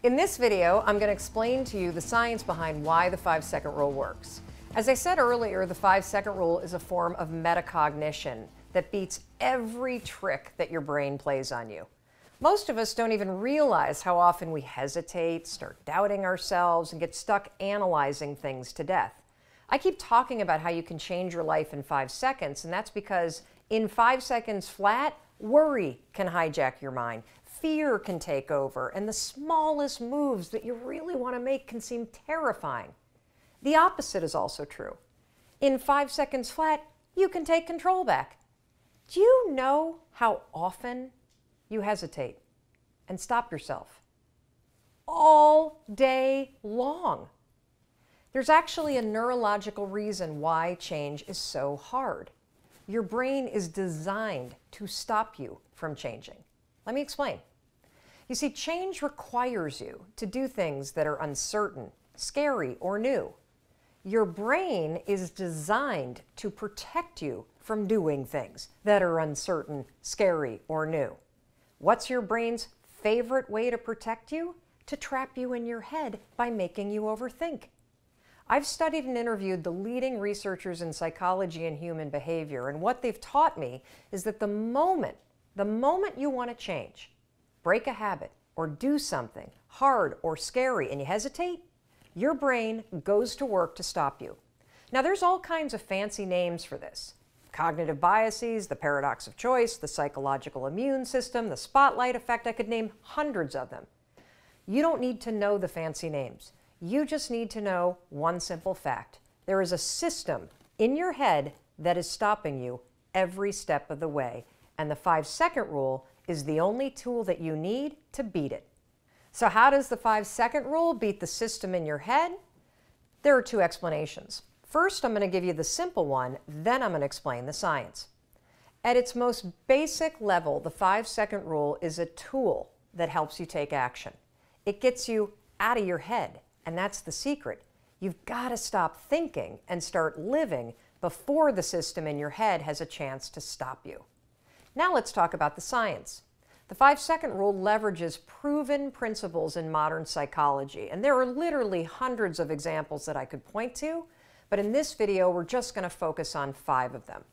In this video, I'm going to explain to you the science behind why the 5-second rule works. As I said earlier, the 5-second rule is a form of metacognition that beats every trick that your brain plays on you. Most of us don't even realize how often we hesitate, start doubting ourselves, and get stuck analyzing things to death. I keep talking about how you can change your life in 5 seconds, and that's because in 5 seconds flat, worry can hijack your mind. Fear can take over, and the smallest moves that you really want to make can seem terrifying. The opposite is also true. In 5 seconds flat, you can take control back. Do you know how often you hesitate and stop yourself? All day long. There's actually a neurological reason why change is so hard. Your brain is designed to stop you from changing. Let me explain. You see, change requires you to do things that are uncertain, scary, or new. Your brain is designed to protect you from doing things that are uncertain, scary, or new. What's your brain's favorite way to protect you? To trap you in your head by making you overthink. I've studied and interviewed the leading researchers in psychology and human behavior, and what they've taught me is that the moment you want to change, break a habit, or do something hard or scary, and you hesitate, your brain goes to work to stop you. Now, there's all kinds of fancy names for this. Cognitive biases, the paradox of choice, the psychological immune system, the spotlight effect. I could name hundreds of them. You don't need to know the fancy names. You just need to know one simple fact. There is a system in your head that is stopping you every step of the way, and the 5-second rule is the only tool that you need to beat it. So how does the 5-second rule beat the system in your head? There are two explanations. First, I'm going to give you the simple one, then I'm going to explain the science. At its most basic level, the 5-second rule is a tool that helps you take action. It gets you out of your head, and that's the secret. You've got to stop thinking and start living before the system in your head has a chance to stop you. Now let's talk about the science. The 5-second rule leverages proven principles in modern psychology, and there are literally hundreds of examples that I could point to, but in this video we're just going to focus on 5 of them.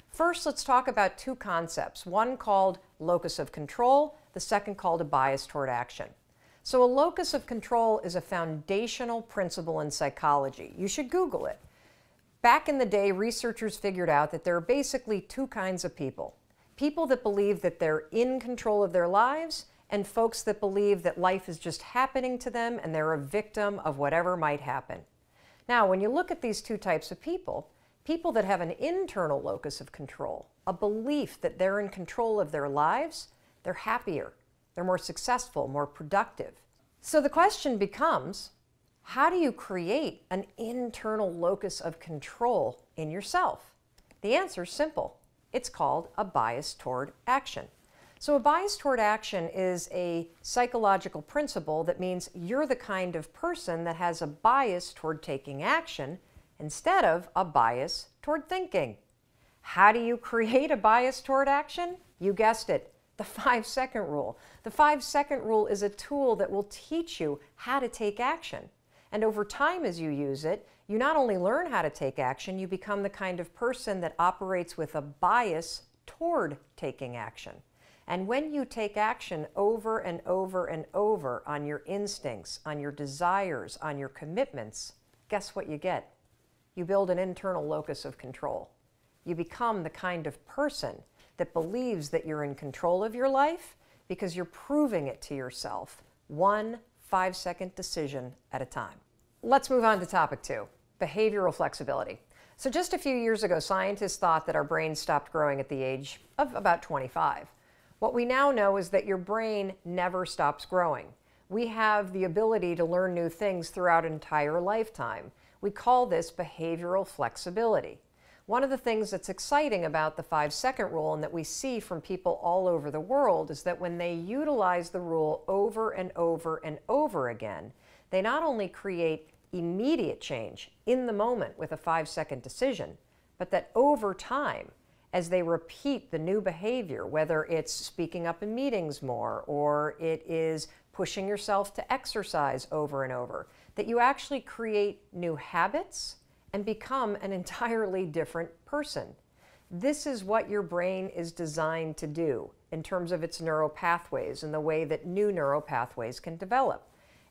First, let's talk about 2 concepts, one called locus of control, the second called a bias toward action. So a locus of control is a foundational principle in psychology. You should Google it. Back in the day, researchers figured out that there are basically 2 kinds of people. People that believe that they're in control of their lives, and folks that believe that life is just happening to them and they're a victim of whatever might happen. Now, when you look at these 2 types of people, people that have an internal locus of control, a belief that they're in control of their lives, they're happier, they're more successful, more productive. So the question becomes, how do you create an internal locus of control in yourself? The answer is simple. It's called a bias toward action. So a bias toward action is a psychological principle that means you're the kind of person that has a bias toward taking action instead of a bias toward thinking. How do you create a bias toward action? You guessed it, the 5-second rule. The 5-second rule is a tool that will teach you how to take action. And over time, as you use it, you not only learn how to take action, you become the kind of person that operates with a bias toward taking action. And when you take action over and over and over on your instincts, on your desires, on your commitments, guess what you get? You build an internal locus of control. You become the kind of person that believes that you're in control of your life because you're proving it to yourself, one 5-second decision at a time. Let's move on to topic 2. Behavioral flexibility. So just a few years ago, scientists thought that our brains stopped growing at the age of about 25. What we now know is that your brain never stops growing. We have the ability to learn new things throughout an entire lifetime. We call this behavioral flexibility. One of the things that's exciting about the 5-second rule and that we see from people all over the world is that when they utilize the rule over and over and over again, they not only create immediate change in the moment with a 5-second decision, but that over time, as they repeat the new behavior, whether it's speaking up in meetings more, or it is pushing yourself to exercise over and over, that you actually create new habits and become an entirely different person. This is what your brain is designed to do in terms of its neural pathways and the way that new neural pathways can develop.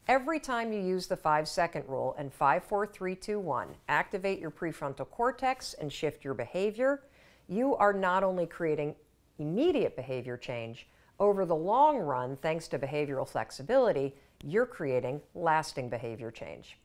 Every time you use the 5-second rule and 5, 4, 3, 2, 1, activate your prefrontal cortex and shift your behavior, you are not only creating immediate behavior change, over the long run, thanks to behavioral flexibility, you're creating lasting behavior change.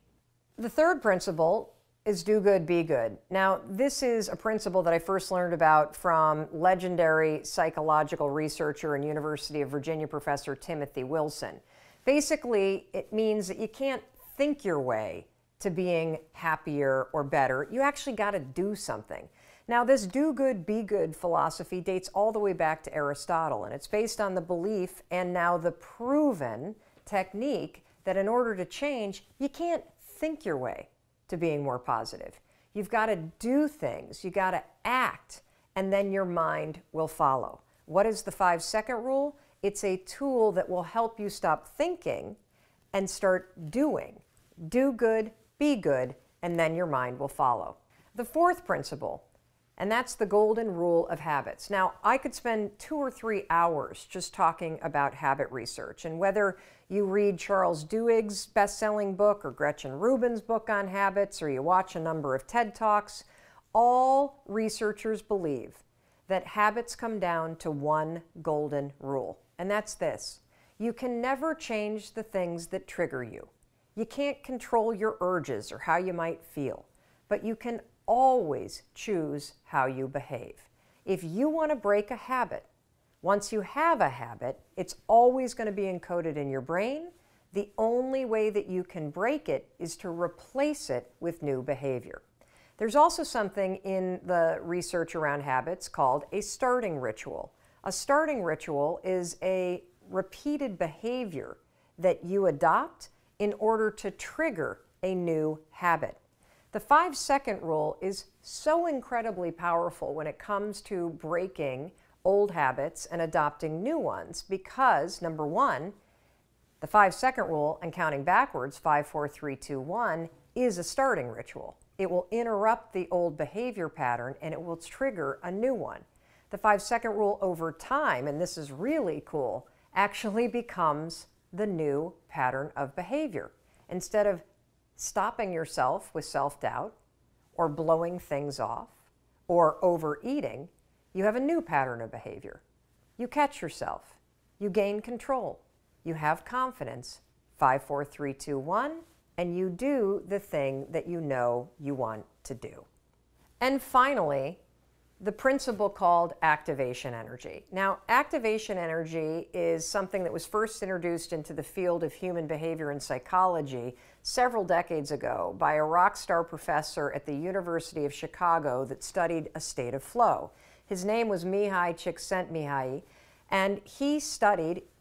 The third principle is do good, be good. Now, this is a principle that I first learned about from legendary psychological researcher and University of Virginia professor Timothy Wilson. Basically, it means that you can't think your way to being happier or better. You actually got to do something. Now, this do good, be good philosophy dates all the way back to Aristotle, and it's based on the belief and now the proven technique that in order to change, you can't think your way to being more positive. You've got to do things, you got to act, and then your mind will follow. What is the 5-second rule? It's a tool that will help you stop thinking and start doing. Do good, be good, and then your mind will follow. The fourth principle, and that's the golden rule of habits. Now, I could spend 2 or 3 hours just talking about habit research, and whether you read Charles Duhigg's best-selling book or Gretchen Rubin's book on habits, or you watch a number of TED Talks, all researchers believe that habits come down to one golden rule, and that's this: you can never change the things that trigger you. You can't control your urges or how you might feel, but you can always choose how you behave. If you want to break a habit, once you have a habit, it's always going to be encoded in your brain. The only way that you can break it is to replace it with new behavior. There's also something in the research around habits called a starting ritual. A starting ritual is a repeated behavior that you adopt in order to trigger a new habit. The 5-second rule is so incredibly powerful when it comes to breaking old habits and adopting new ones because, number one, the 5-second rule and counting backwards, 5, 4, 3, 2, 1, is a starting ritual. It will interrupt the old behavior pattern and it will trigger a new one. The 5-second rule over time, and this is really cool, actually becomes the new pattern of behavior. Instead of stopping yourself with self-doubt or blowing things off or overeating, you have a new pattern of behavior. You catch yourself, you gain control, you have confidence, 5, 4, 3, 2, 1, and you do the thing that you know you want to do. And finally, the principle called activation energy. Now, activation energy is something that was first introduced into the field of human behavior and psychology several decades ago by a rock star professor at the University of Chicago that studied a state of flow. His name was Mihai Csikszentmihalyi, and he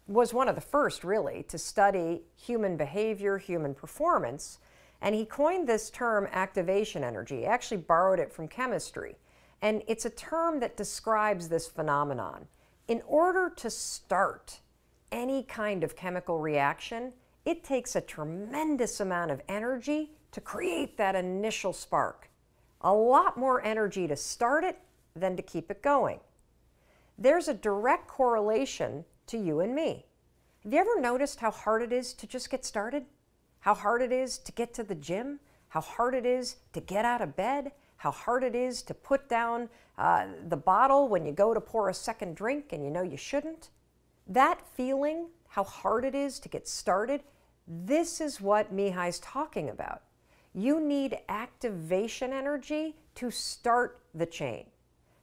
was one of the first really to study human behavior, human performance, and he coined this term activation energy. He actually borrowed it from chemistry. And it's a term that describes this phenomenon. In order to start any kind of chemical reaction, it takes a tremendous amount of energy to create that initial spark. A lot more energy to start it than to keep it going. There's a direct correlation to you and me. Have you ever noticed how hard it is to just get started? How hard it is to get to the gym? How hard it is to get out of bed? How hard it is to put down the bottle when you go to pour a second drink and you know you shouldn't? That feeling, how hard it is to get started, this is what Mihai's talking about. You need activation energy to start the chain,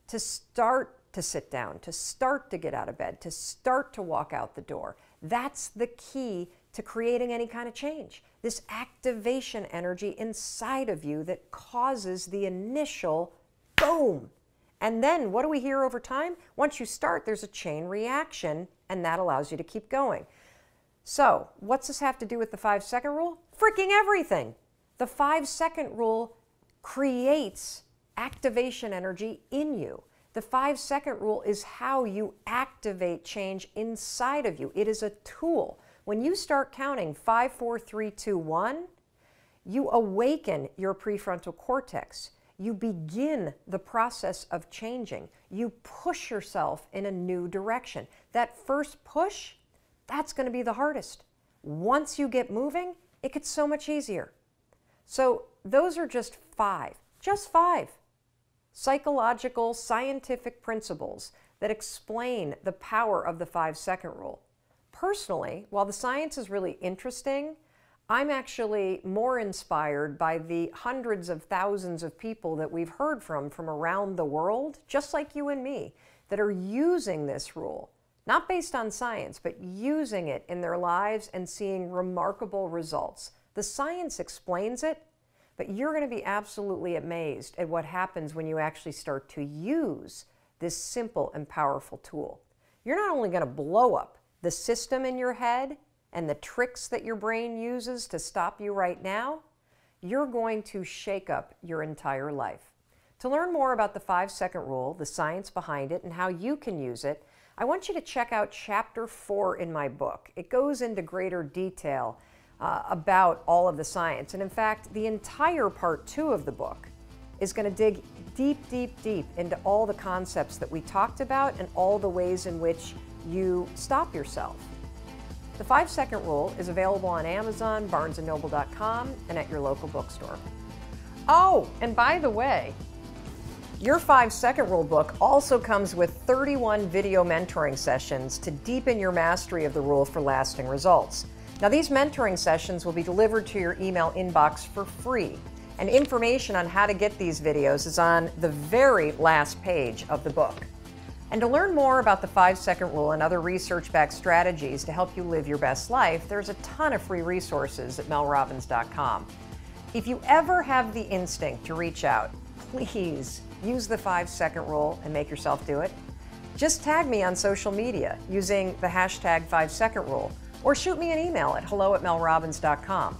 to start to sit down, to start to get out of bed, to start to walk out the door. That's the key to creating any kind of change. This activation energy inside of you that causes the initial boom. And then what do we hear over time? Once you start, there's a chain reaction, and that allows you to keep going. So what's this have to do with the 5-second rule? Freaking everything. The 5-second rule creates activation energy in you. The 5-second rule is how you activate change inside of you. It is a tool When you start counting 5, 4, 3, 2, 1, you awaken your prefrontal cortex. You begin the process of changing. You push yourself in a new direction. That first push, that's going to be the hardest. Once you get moving, it gets so much easier. So those are just five psychological, scientific principles that explain the power of the 5-second rule. Personally, while the science is really interesting, I'm actually more inspired by the hundreds of thousands of people that we've heard from around the world, just like you and me, that are using this rule, not based on science, but using it in their lives and seeing remarkable results. The science explains it, but you're going to be absolutely amazed at what happens when you actually start to use this simple and powerful tool. You're not only going to blow up the system in your head and the tricks that your brain uses to stop you right now, you're going to shake up your entire life. To learn more about the 5-second rule, the science behind it, and how you can use it, I want you to check out Chapter 4 in my book. It goes into greater detail about all of the science. And in fact, the entire Part 2 of the book is going to dig deep, deep, deep into all the concepts that we talked about and all the ways in which you stop yourself. The 5-second rule is available on Amazon, barnesandnoble.com, and at your local bookstore. Oh, and by the way, your 5-second rule book also comes with 31 video mentoring sessions to deepen your mastery of the rule for lasting results. Now, these mentoring sessions will be delivered to your email inbox for free, and information on how to get these videos is on the very last page of the book. And to learn more about the 5-second rule and other research-backed strategies to help you live your best life, there's a ton of free resources at melrobbins.com. If you ever have the instinct to reach out, please use the 5-second rule and make yourself do it. Just tag me on social media using the hashtag 5-second rule, or shoot me an email at hello@melrobbins.com.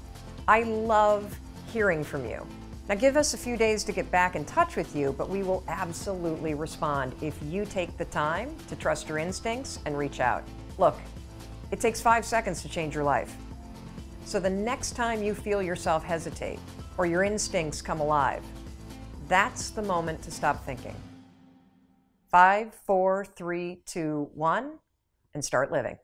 I love hearing from you. Now, give us a few days to get back in touch with you, but we will absolutely respond if you take the time to trust your instincts and reach out. Look, it takes 5 seconds to change your life. So the next time you feel yourself hesitate or your instincts come alive, that's the moment to stop thinking. 5, 4, 3, 2, 1, and start living.